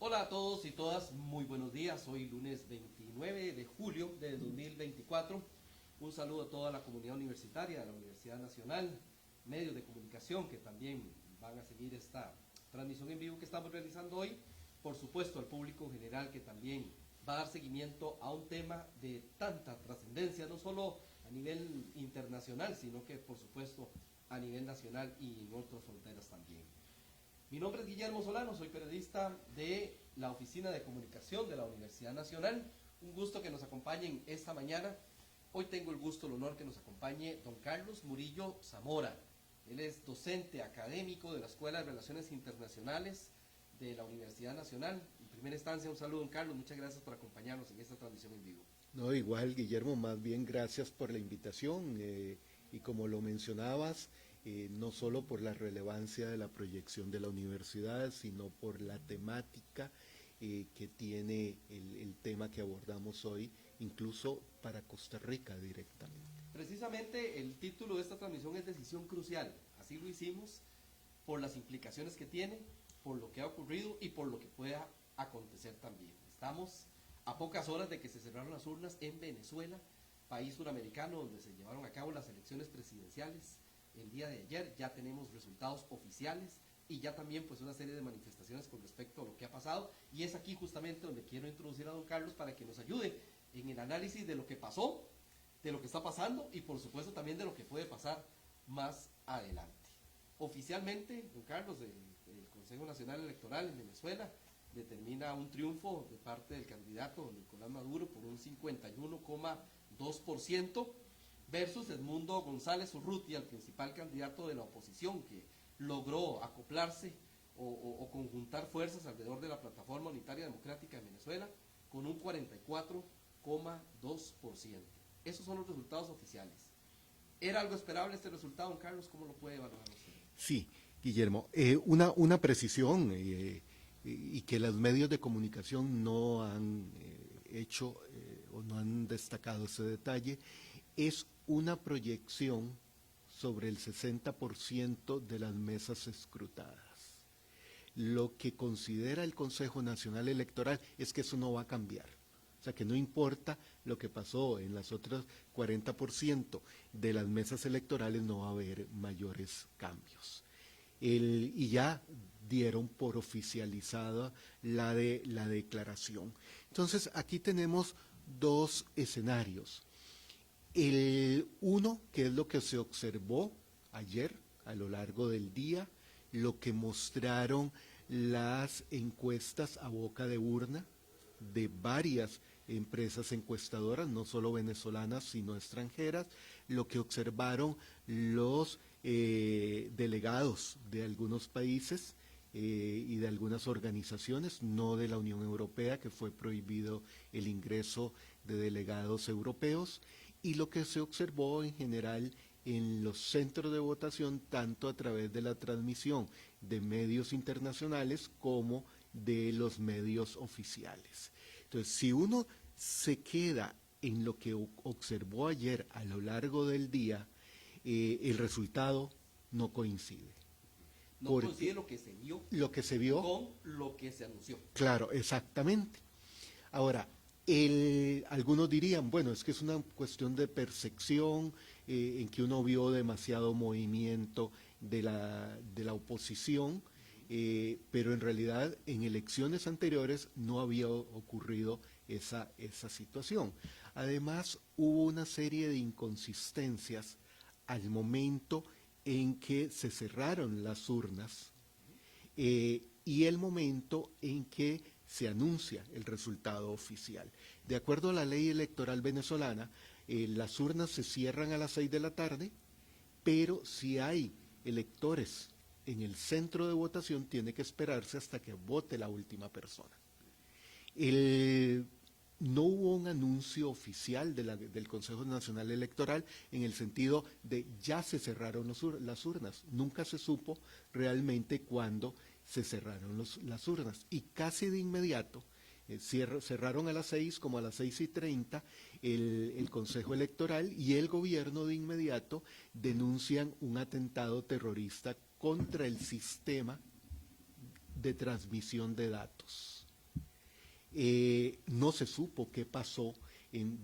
Hola a todos y todas, muy buenos días. Hoy lunes 29 de julio de 2024. Un saludo a toda la comunidad universitaria de la Universidad Nacional, medios de comunicación que también van a seguir esta transmisión en vivo que estamos realizando hoy. Por supuesto, al público en general que también va a dar seguimiento a un tema de tanta trascendencia, no solo a nivel internacional, sino que por supuesto a nivel nacional y en otras fronteras también. Mi nombre es Guillermo Solano, soy periodista de la Oficina de Comunicación de la Universidad Nacional. Un gusto que nos acompañen esta mañana. Hoy tengo el gusto, el honor que nos acompañe don Carlos Murillo Zamora. Él es docente académico de la Escuela de Relaciones Internacionales de la Universidad Nacional. En primera instancia, un saludo, don Carlos. Muchas gracias por acompañarnos en esta transmisión en vivo. No, igual, Guillermo, más bien gracias por la invitación y como lo mencionabas, no solo por la relevancia de la proyección de la universidad, sino por la temática que tiene el tema que abordamos hoy, incluso para Costa Rica directamente. Precisamente el título de esta transmisión es Decisión Crucial. Así lo hicimos por las implicaciones que tiene, por lo que ha ocurrido y por lo que pueda acontecer también. Estamos a pocas horas de que se cerraron las urnas en Venezuela, país suramericano donde se llevaron a cabo las elecciones presidenciales. El día de ayer ya tenemos resultados oficiales y ya también pues una serie de manifestaciones con respecto a lo que ha pasado, y es aquí justamente donde quiero introducir a don Carlos para que nos ayude en el análisis de lo que pasó, de lo que está pasando y por supuesto también de lo que puede pasar más adelante. Oficialmente, don Carlos, el Consejo Nacional Electoral en Venezuela determina un triunfo de parte del candidato Nicolás Maduro por un 51,2% versus Edmundo González Urrutia, el principal candidato de la oposición, que logró acoplarse o conjuntar fuerzas alrededor de la Plataforma Unitaria Democrática de Venezuela con un 44,2%. Esos son los resultados oficiales. ¿Era algo esperable este resultado, don Carlos? ¿Cómo lo puede evaluar usted? Sí, Guillermo, una precisión y que los medios de comunicación no han hecho o no han destacado ese detalle, es una proyección sobre el 60% de las mesas escrutadas. Lo que considera el Consejo Nacional Electoral es que eso no va a cambiar. O sea, que no importa lo que pasó en las otras 40% de las mesas electorales, no va a haber mayores cambios. Y ya dieron por oficializada la declaración. Entonces, aquí tenemos dos escenarios. El uno, que es lo que se observó ayer a lo largo del día, lo que mostraron las encuestas a boca de urna de varias empresas encuestadoras, no solo venezolanas, sino extranjeras, lo que observaron los delegados de algunos países y de algunas organizaciones, no de la Unión Europea, que fue prohibido el ingreso de delegados europeos, y lo que se observó en general en los centros de votación, tanto a través de la transmisión de medios internacionales como de los medios oficiales. Entonces, si uno se queda en lo que observó ayer a lo largo del día, el resultado no coincide. No coincide lo que se vio con lo que se anunció. Claro, exactamente. Ahora, algunos dirían, bueno, es que es una cuestión de percepción, en que uno vio demasiado movimiento de la oposición, pero en realidad en elecciones anteriores no había ocurrido esa situación. Además, hubo una serie de inconsistencias al momento en que se cerraron las urnas y el momento en que se anuncia el resultado oficial. De acuerdo a la ley electoral venezolana, las urnas se cierran a las 6 de la tarde, pero si hay electores en el centro de votación, tiene que esperarse hasta que vote la última persona. No hubo un anuncio oficial del Consejo Nacional Electoral en el sentido de ya se cerraron las urnas. Nunca se supo realmente cuándo se cerraron las urnas. Y casi de inmediato, cerraron a las 6, como a las 6:30, el Consejo Electoral, y el gobierno de inmediato denuncian un atentado terrorista contra el sistema de transmisión de datos. No se supo qué pasó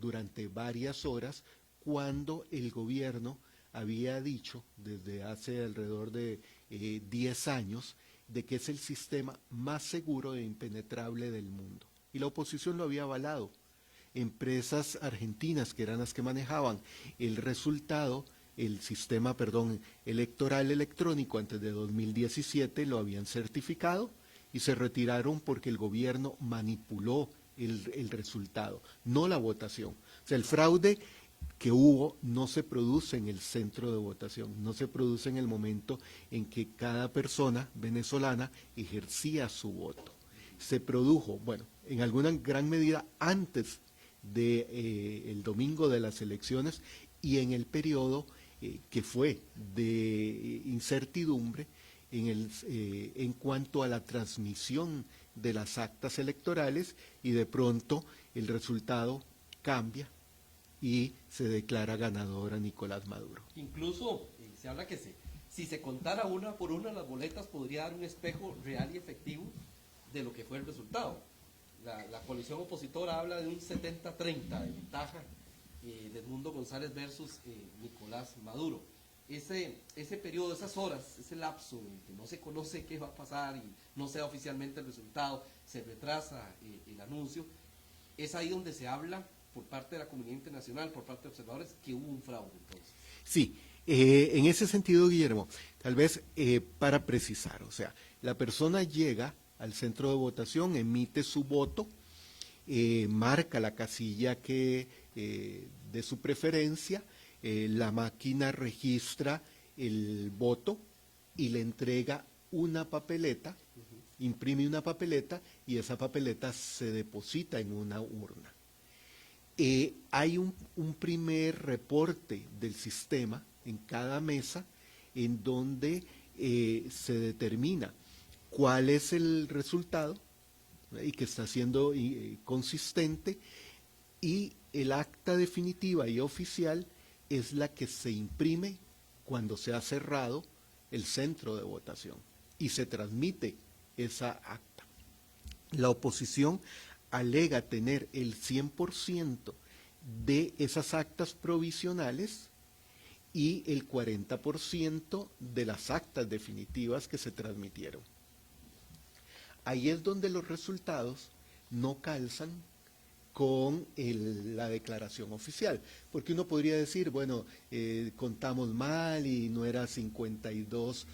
durante varias horas cuando el gobierno había dicho desde hace alrededor de 10 años de que es el sistema más seguro e impenetrable del mundo. Y la oposición lo había avalado. Empresas argentinas, que eran las que manejaban el resultado, el sistema, perdón, electoral electrónico antes de 2017, lo habían certificado y se retiraron porque el gobierno manipuló el resultado, no la votación. O sea, el fraude que hubo no se produce en el centro de votación, no se produce en el momento en que cada persona venezolana ejercía su voto. Se produjo, bueno, en alguna gran medida antes del domingo de las elecciones y en el periodo que fue de incertidumbre en cuanto a la transmisión de las actas electorales, y de pronto el resultado cambia y se declara ganador a Nicolás Maduro. Incluso se habla que si se contara una por una las boletas podría dar un espejo real y efectivo de lo que fue el resultado. La coalición opositora habla de un 70-30 de ventaja de Edmundo González versus Nicolás Maduro. Ese periodo, esas horas, ese lapso en que no se conoce qué va a pasar y no sea oficialmente el resultado, se retrasa el anuncio, es ahí donde se habla por parte de la comunidad internacional, por parte de observadores, que hubo un fraude entonces. Sí, en ese sentido, Guillermo, tal vez para precisar, o sea, la persona llega al centro de votación, emite su voto, marca la casilla de su preferencia, la máquina registra el voto y le entrega una papeleta, imprime una papeleta y esa papeleta se deposita en una urna. Hay un primer reporte del sistema en cada mesa en donde se determina cuál es el resultado y que está siendo consistente, y el acta definitiva y oficial es la que se imprime cuando se ha cerrado el centro de votación y se transmite esa acta. La oposición alega tener el 100% de esas actas provisionales y el 40% de las actas definitivas que se transmitieron. Ahí es donde los resultados no calzan con la declaración oficial, porque uno podría decir, bueno, contamos mal y no era 52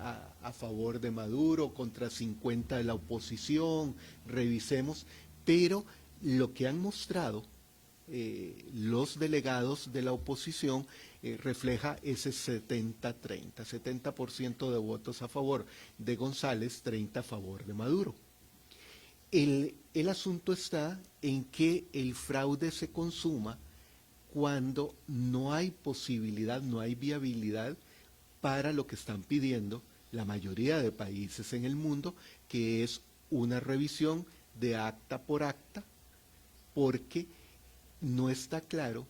a favor de Maduro contra 50 de la oposición, revisemos, pero lo que han mostrado los delegados de la oposición refleja ese 70-30, 70% de votos a favor de González, 30 a favor de Maduro. El asunto está en que el fraude se consuma cuando no hay posibilidad, no hay viabilidad para lo que están pidiendo la mayoría de países en el mundo, que es una revisión de acta por acta, porque no está claro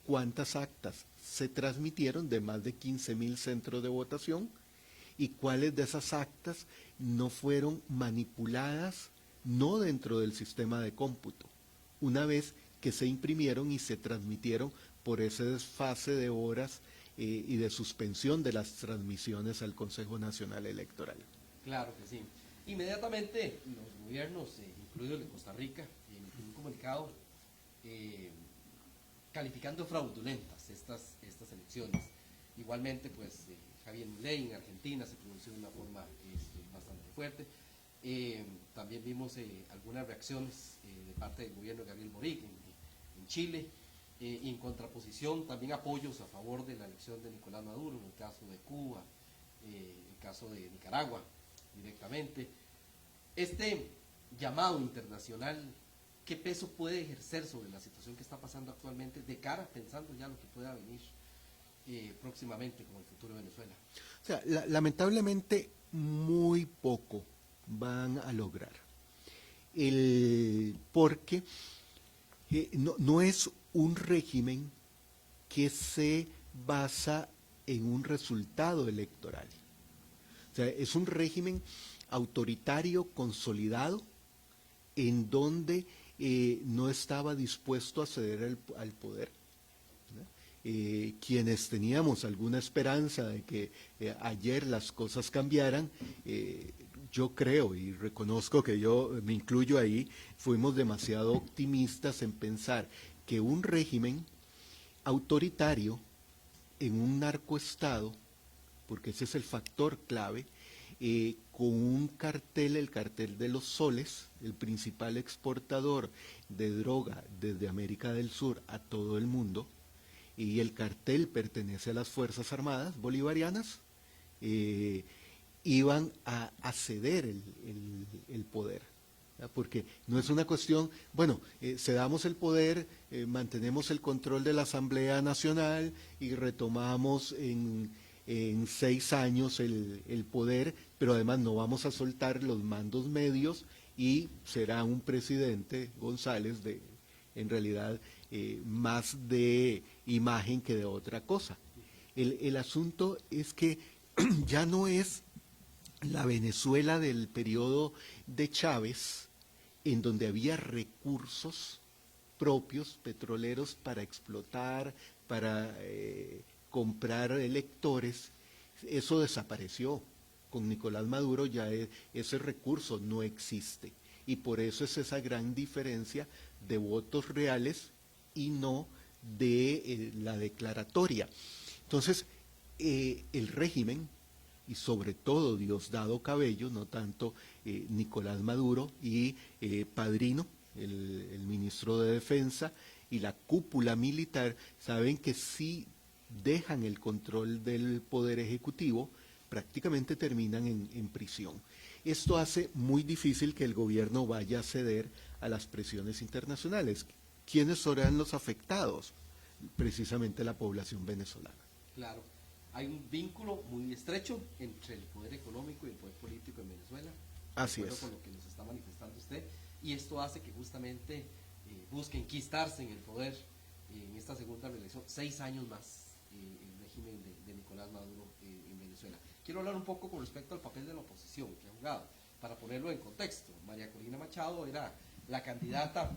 cuántas actas se transmitieron de más de 15,000 centros de votación y cuáles de esas actas no fueron manipuladas, no dentro del sistema de cómputo, una vez que se imprimieron y se transmitieron por ese desfase de horas y de suspensión de las transmisiones al Consejo Nacional Electoral. Claro que sí. Inmediatamente los gobiernos, incluido el de Costa Rica, emitieron un comunicado calificando fraudulentas estas elecciones. Igualmente, pues Javier Milei en Argentina se pronunció de una forma bastante fuerte. También vimos algunas reacciones de parte del gobierno de Gabriel Boric en Chile, y en contraposición también apoyos a favor de la elección de Nicolás Maduro, en el caso de Cuba, el caso de Nicaragua directamente. Este llamado internacional, ¿qué peso puede ejercer sobre la situación que está pasando actualmente de cara, pensando ya lo que pueda venir próximamente con el futuro de Venezuela? O sea, lamentablemente muy poco van a lograr, porque no es un régimen que se basa en un resultado electoral. O sea, es un régimen autoritario consolidado en donde no estaba dispuesto a ceder al poder. Quienes teníamos alguna esperanza de que ayer las cosas cambiaran, yo creo y reconozco que yo me incluyo ahí, fuimos demasiado optimistas en pensar que un régimen autoritario en un narcoestado, porque ese es el factor clave, con un cartel, el cartel de los soles, el principal exportador de droga desde América del Sur a todo el mundo, y el cartel pertenece a las Fuerzas Armadas Bolivarianas, iban a ceder el poder. Porque no es una cuestión, bueno, cedamos el poder, mantenemos el control de la Asamblea Nacional y retomamos en 6 años el poder, pero además no vamos a soltar los mandos medios y será un presidente, González, en realidad más de imagen que de otra cosa. El asunto es que ya no es la Venezuela del periodo de Chávez, en donde había recursos propios petroleros para explotar, para comprar electores. Eso desapareció. Con Nicolás Maduro ya ese recurso no existe. Y por eso es esa gran diferencia de votos reales y no de la declaratoria. Entonces, el régimen, y sobre todo Diosdado Cabello, no tanto Nicolás Maduro y Padrino, el ministro de Defensa, y la cúpula militar, saben que si dejan el control del Poder Ejecutivo, prácticamente terminan en prisión. Esto hace muy difícil que el gobierno vaya a ceder a las presiones internacionales. ¿Quiénes serán los afectados? Precisamente la población venezolana. Claro. Hay un vínculo muy estrecho entre el poder económico y el poder político en Venezuela. Así es. Con lo que nos está manifestando usted. Y esto hace que justamente busquen enquistarse en el poder en esta segunda reelección, 6 años más el régimen de Nicolás Maduro en Venezuela. Quiero hablar un poco con respecto al papel de la oposición que ha jugado. Para ponerlo en contexto, María Corina Machado era la candidata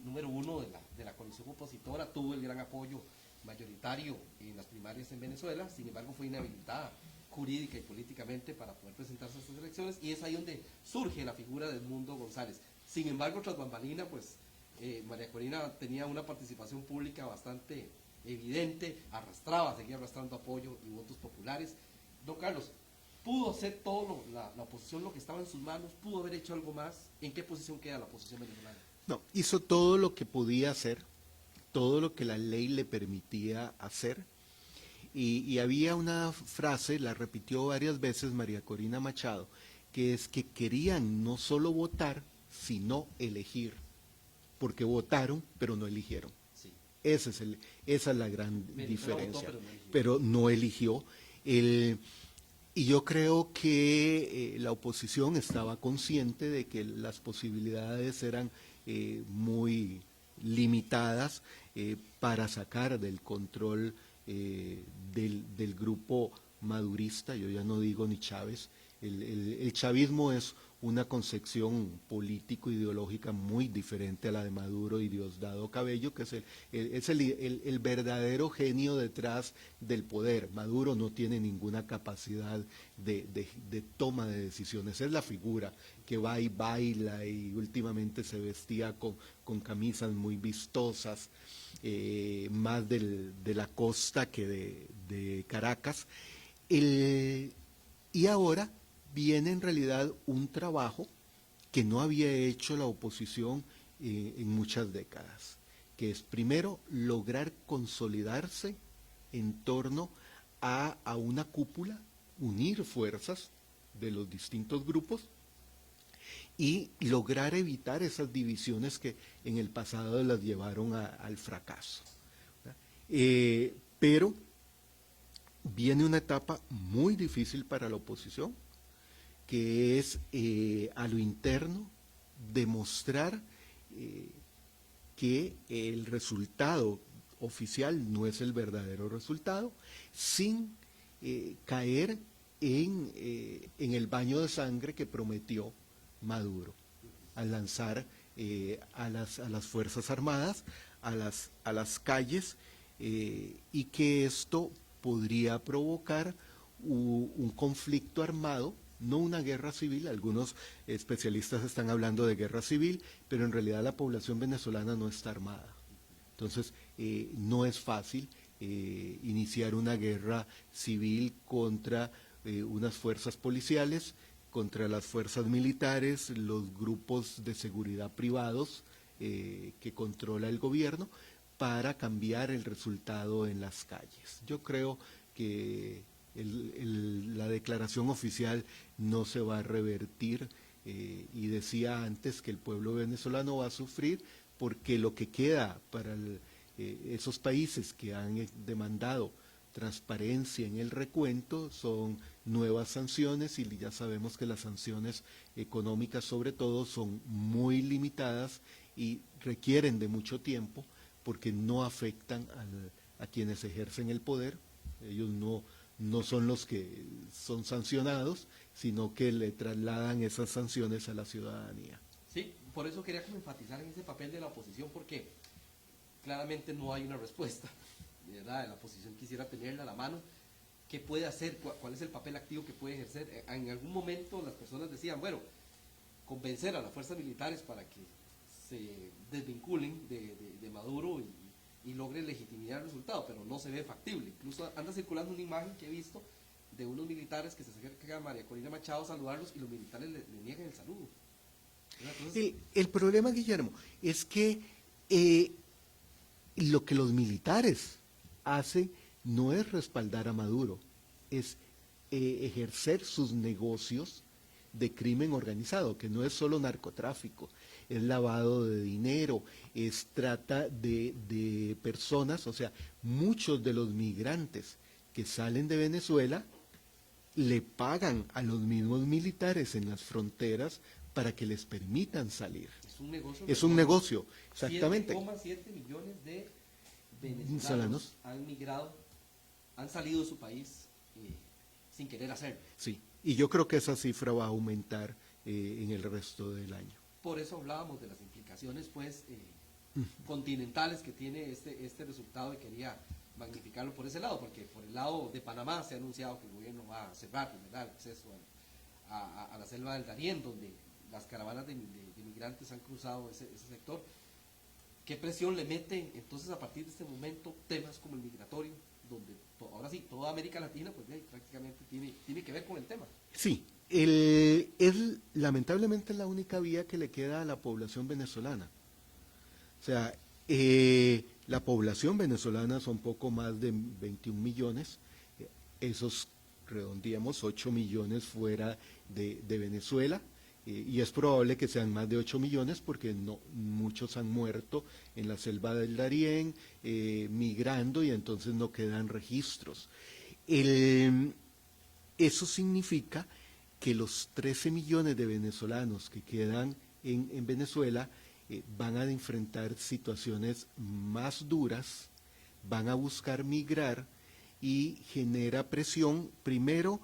número 1 de la coalición opositora, tuvo el gran apoyo mayoritario en las primarias en Venezuela, sin embargo fue inhabilitada jurídica y políticamente para poder presentarse a estas elecciones, y es ahí donde surge la figura de Edmundo González. Sin embargo, tras bambalina, pues María Corina tenía una participación pública bastante evidente, seguía arrastrando apoyo y votos populares. Don Carlos, ¿pudo hacer todo la oposición lo que estaba en sus manos? ¿Pudo haber hecho algo más? ¿En qué posición queda la oposición venezolana? No, hizo todo lo que podía hacer, todo lo que la ley le permitía hacer, y había una frase, la repitió varias veces María Corina Machado, que es que querían no solo votar, sino elegir, porque votaron, pero no eligieron. Sí. Esa es la gran diferencia, votó, pero no eligió. Y yo creo que la oposición estaba consciente de que las posibilidades eran muy limitadas para sacar del control del grupo madurista. Yo ya no digo ni Chávez. El chavismo es una concepción político-ideológica muy diferente a la de Maduro y Diosdado Cabello, que es el verdadero genio detrás del poder. Maduro no tiene ninguna capacidad de toma de decisiones, es la figura que va y baila y últimamente se vestía con camisas muy vistosas, más de la costa que de Caracas. Y ahora viene en realidad un trabajo que no había hecho la oposición en muchas décadas, que es primero lograr consolidarse en torno a una cúpula, unir fuerzas de los distintos grupos y lograr evitar esas divisiones que en el pasado las llevaron al fracaso. Pero viene una etapa muy difícil para la oposición, que es a lo interno demostrar que el resultado oficial no es el verdadero resultado, sin caer en el baño de sangre que prometió Maduro. a lanzar a las Fuerzas Armadas, a las calles, y que esto podría provocar un conflicto armado, no una guerra civil. Algunos especialistas están hablando de guerra civil, pero en realidad la población venezolana no está armada. Entonces, no es fácil iniciar una guerra civil contra unas fuerzas policiales, contra las fuerzas militares, los grupos de seguridad privados que controla el gobierno, para cambiar el resultado en las calles. Yo creo que la declaración oficial no se va a revertir, y decía antes que el pueblo venezolano va a sufrir porque lo que queda para esos países que han demandado transparencia en el recuento son nuevas sanciones, y ya sabemos que las sanciones económicas sobre todo son muy limitadas y requieren de mucho tiempo porque no afectan a quienes ejercen el poder. Ellos no son los que son sancionados, sino que le trasladan esas sanciones a la ciudadanía. Sí, por eso quería como enfatizar en ese papel de la oposición, porque claramente no hay una respuesta, ¿verdad? La oposición quisiera tenerla a la mano. ¿Qué puede hacer? ¿Cuál es el papel activo que puede ejercer? En algún momento las personas decían, bueno, convencer a las fuerzas militares para que se desvinculen de Maduro y logren legitimidad el resultado, pero no se ve factible. Incluso anda circulando una imagen que he visto de unos militares que se acercan a María Corina Machado a saludarlos y los militares le niegan el saludo. Entonces, el problema, Guillermo, es que lo que los militares hacen no es respaldar a Maduro, es ejercer sus negocios de crimen organizado, que no es solo narcotráfico, es lavado de dinero, es trata de personas. O sea, muchos de los migrantes que salen de Venezuela le pagan a los mismos militares en las fronteras para que les permitan salir. es un negocio. Es un negocio, exactamente. 7,7 millones de venezolanos han migrado, han salido de su país sin querer hacerlo. Sí, y yo creo que esa cifra va a aumentar en el resto del año. Por eso hablábamos de las implicaciones pues continentales que tiene este resultado, y quería magnificarlo por ese lado, porque por el lado de Panamá se ha anunciado que el gobierno va a cerrar, ¿verdad?, el acceso a la selva del Darién, donde las caravanas de migrantes han cruzado ese sector. ¿Qué presión le mete entonces a partir de este momento temas como el migratorio, donde ahora sí, toda América Latina pues prácticamente tiene que ver con el tema? Sí, es lamentablemente la única vía que le queda a la población venezolana. O sea, la población venezolana son poco más de 21 millones, esos redondeamos 8 millones fuera de Venezuela, y es probable que sean más de 8 millones porque muchos han muerto en la selva del Darién migrando, y entonces no quedan registros. Eso significa que los 13 millones de venezolanos que quedan en Venezuela van a enfrentar situaciones más duras, van a buscar migrar, y genera presión primero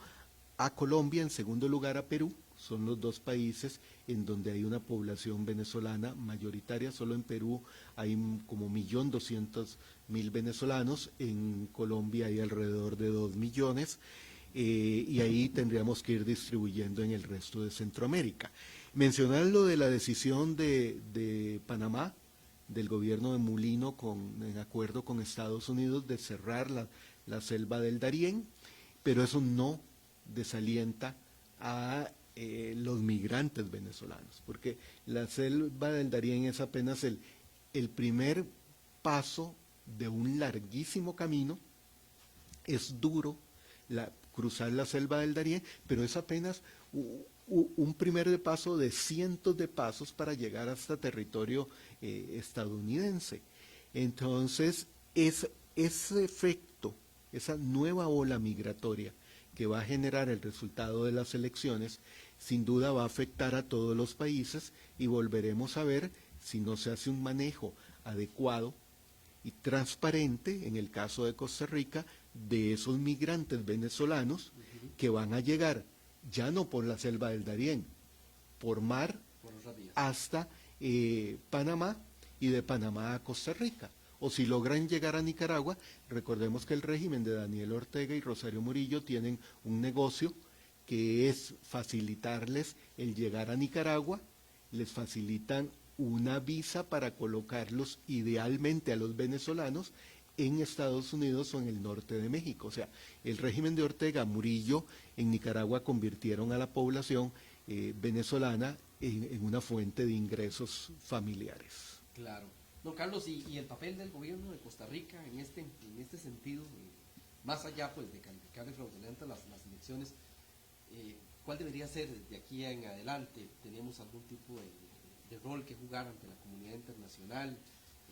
a Colombia, en segundo lugar a Perú. Son los dos países en donde hay una población venezolana mayoritaria. Solo en Perú hay como 1.200.000 venezolanos, en Colombia hay alrededor de 2 millones, y ahí tendríamos que ir distribuyendo en el resto de Centroamérica. Mencionar lo de la decisión de Panamá, del gobierno de Mulino, en acuerdo con Estados Unidos, de cerrar la selva del Darién, pero eso no desalienta a los migrantes venezolanos, porque la selva del Darién es apenas el primer paso de un larguísimo camino. Es duro cruzar la selva del Darién, pero es apenas un primer paso de cientos de pasos para llegar hasta territorio estadounidense. Entonces, ese efecto, esa nueva ola migratoria que va a generar el resultado de las elecciones, sin duda va a afectar a todos los países, y volveremos a ver, si no se hace un manejo adecuado y transparente, en el caso de Costa Rica, de esos migrantes venezolanos que van a llegar ya no por la selva del Darién, por mar por otras vías, hasta Panamá y de Panamá a Costa Rica. O si logran llegar a Nicaragua, recordemos que el régimen de Daniel Ortega y Rosario Murillo tienen un negocio que es facilitarles el llegar a Nicaragua, les facilitan una visa para colocarlos idealmente a los venezolanos en Estados Unidos o en el norte de México. O sea, el régimen de Ortega, Murillo, en Nicaragua convirtieron a la población venezolana en una fuente de ingresos familiares. claro. Don Carlos, y el papel del gobierno de Costa Rica en este sentido, más allá pues de calificar de fraudulentas las elecciones, ¿cuál debería ser de aquí en adelante? ¿Tenemos algún tipo de rol que jugar ante la comunidad internacional?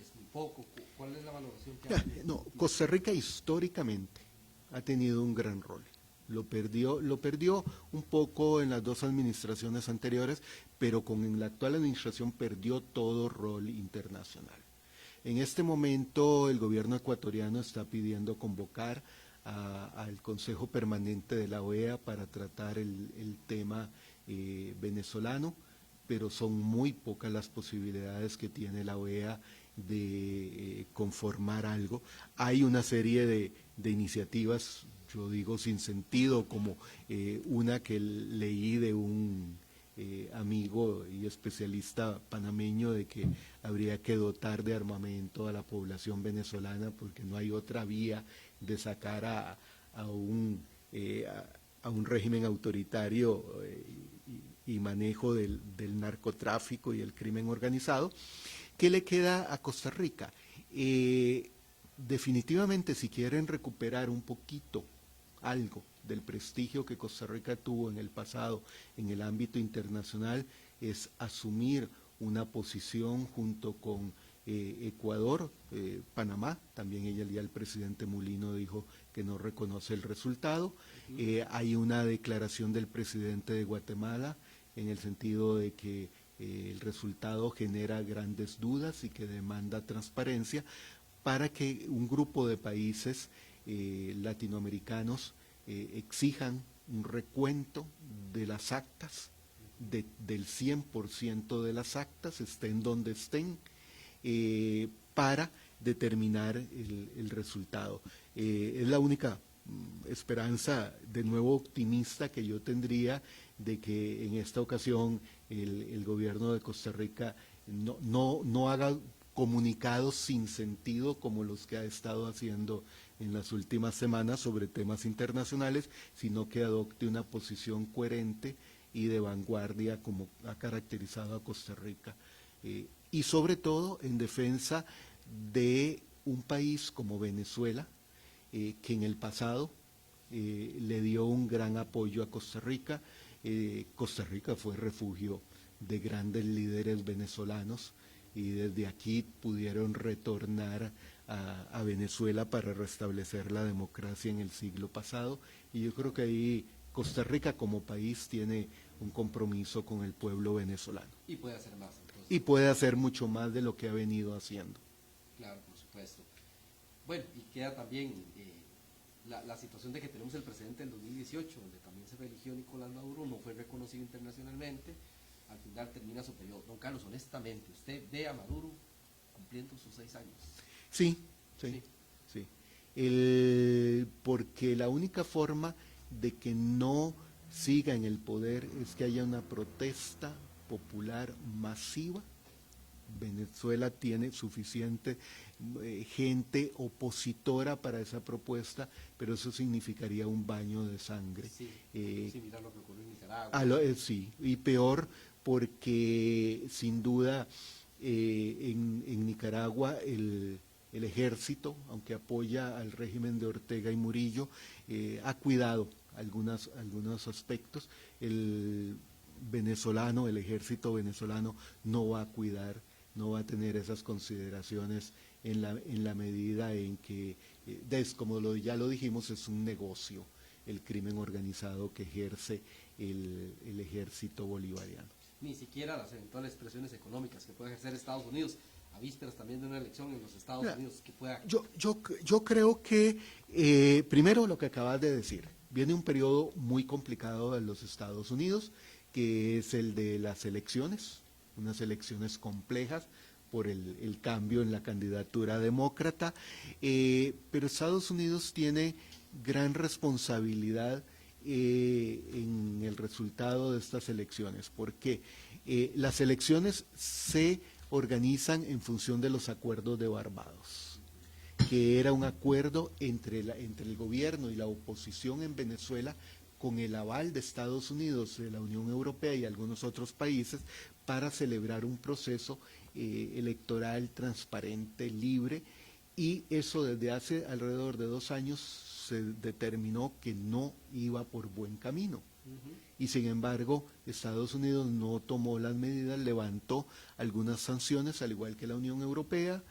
¿Es muy poco? ¿Cuál es la valoración que hay? No, Costa Rica históricamente ha tenido un gran rol. Lo perdió un poco en las dos administraciones anteriores, pero con la actual administración perdió todo rol internacional. En este momento el gobierno ecuatoriano está pidiendo convocar al Consejo Permanente de la OEA para tratar el tema venezolano, pero son muy pocas las posibilidades que tiene la OEA de conformar algo. Hay una serie de iniciativas, yo digo sin sentido, como una que leí de un amigo y especialista panameño de que habría que dotar de armamento a la población venezolana porque no hay otra vía de sacar a un régimen autoritario y manejo del narcotráfico y el crimen organizado. ¿Qué le queda a Costa Rica? Definitivamente, si quieren recuperar un poquito, algo del prestigio que Costa Rica tuvo en el pasado en el ámbito internacional, es asumir una posición junto con Ecuador, Panamá, también ya el presidente Mulino dijo que no reconoce el resultado. Hay una declaración del presidente de Guatemala en el sentido de que el resultado genera grandes dudas y que demanda transparencia para que un grupo de países latinoamericanos exijan un recuento de las actas, del 100% de las actas, estén donde estén, para determinar el resultado. Es la única esperanza, de nuevo optimista, que yo tendría de que en esta ocasión el gobierno de Costa Rica no haga comunicados sin sentido como los que ha estado haciendo en las últimas semanas sobre temas internacionales, sino que adopte una posición coherente y de vanguardia como ha caracterizado a Costa Rica. Y sobre todo en defensa de un país como Venezuela, que en el pasado le dio un gran apoyo a Costa Rica. Costa Rica fue refugio de grandes líderes venezolanos y desde aquí pudieron retornar a Venezuela para restablecer la democracia en el siglo pasado, y yo creo que ahí Costa Rica como país tiene un compromiso con el pueblo venezolano. Y puede hacer más, entonces. Y puede hacer mucho más de lo que ha venido haciendo. Claro, por supuesto. Bueno, y queda también la situación de que tenemos el precedente del 2018, donde también se religió Nicolás Maduro, no fue reconocido internacionalmente, al final termina su periodo. Don Carlos, honestamente, ¿usted ve a Maduro cumpliendo sus 6 años? Sí. Porque la única forma de que no siga en el poder es que haya una protesta popular masiva. Venezuela tiene suficiente gente opositora para esa propuesta, pero eso significaría un baño de sangre. Sí, similar a lo que ocurrió en Nicaragua. Sí, y peor porque sin duda en Nicaragua el ejército, aunque apoya al régimen de Ortega y Murillo, ha cuidado algunos aspectos. El ejército venezolano no va a cuidar, no va a tener esas consideraciones en la medida en que, como ya lo dijimos, es un negocio el crimen organizado que ejerce el ejército bolivariano. Ni siquiera las eventuales presiones económicas que puede ejercer Estados Unidos, a vísperas también de una elección en los Estados Unidos, que pueda... Yo creo que, primero lo que acabas de decir, viene un periodo muy complicado en los Estados Unidos, que es el de las elecciones, unas elecciones complejas por el cambio en la candidatura demócrata, pero Estados Unidos tiene gran responsabilidad en el resultado de estas elecciones, porque las elecciones se organizan en función de los acuerdos de Barbados, que era un acuerdo entre el gobierno y la oposición en Venezuela con el aval de Estados Unidos, de la Unión Europea y algunos otros países para celebrar un proceso electoral transparente, libre, y eso desde hace alrededor de 2 años se determinó que no iba por buen camino. Y sin embargo, Estados Unidos no tomó las medidas, levantó algunas sanciones, al igual que la Unión Europea,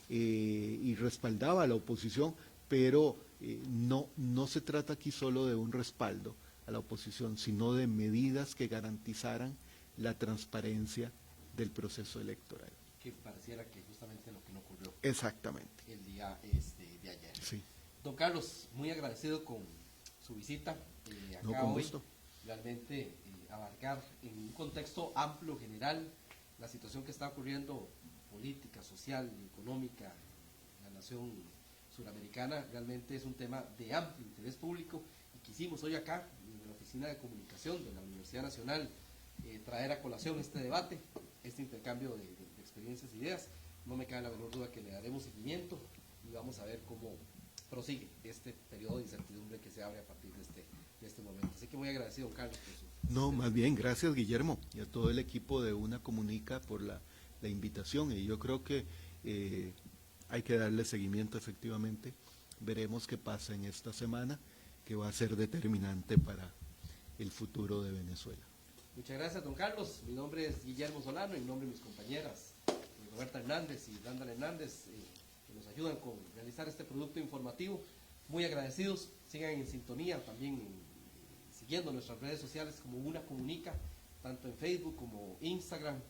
y respaldaba a la oposición, pero no se trata aquí solo de un respaldo a la oposición, sino de medidas que garantizaran la transparencia del proceso electoral. Que pareciera que justamente lo que no ocurrió. Exactamente. El día de ayer. Sí. Don Carlos, muy agradecido con su visita acá No, con hoy. gusto. Realmente abarcar en un contexto amplio, general, la situación que está ocurriendo política, social y económica en la nación suramericana, realmente es un tema de amplio interés público, y quisimos hoy acá, en la Oficina de Comunicación de la Universidad Nacional, traer a colación este debate, este intercambio de experiencias e ideas. No me cabe la menor duda que le daremos seguimiento y vamos a ver cómo prosigue este periodo de incertidumbre que se abre a partir de este momento. Así que muy agradecido, don Carlos, por su... No, más bien, gracias Guillermo y a todo el equipo de Una Comunica por la invitación, y yo creo que hay que darle seguimiento efectivamente. Veremos qué pasa en esta semana, que va a ser determinante para el futuro de Venezuela. Muchas gracias, don Carlos. Mi nombre es Guillermo Solano, en nombre de mis compañeras Roberta Hernández y Randall Hernández, que nos ayudan con realizar este producto informativo. Muy agradecidos, sigan en sintonía, también siguiendo nuestras redes sociales como Una Comunica, tanto en Facebook como Instagram,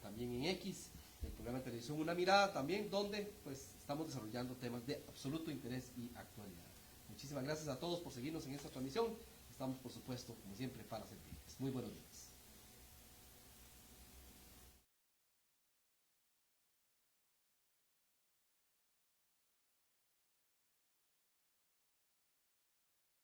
también en X, el programa de televisión Una Mirada también, donde pues estamos desarrollando temas de absoluto interés y actualidad. Muchísimas gracias a todos por seguirnos en esta transmisión. Estamos, por supuesto, como siempre, para servirles. Muy buenos días.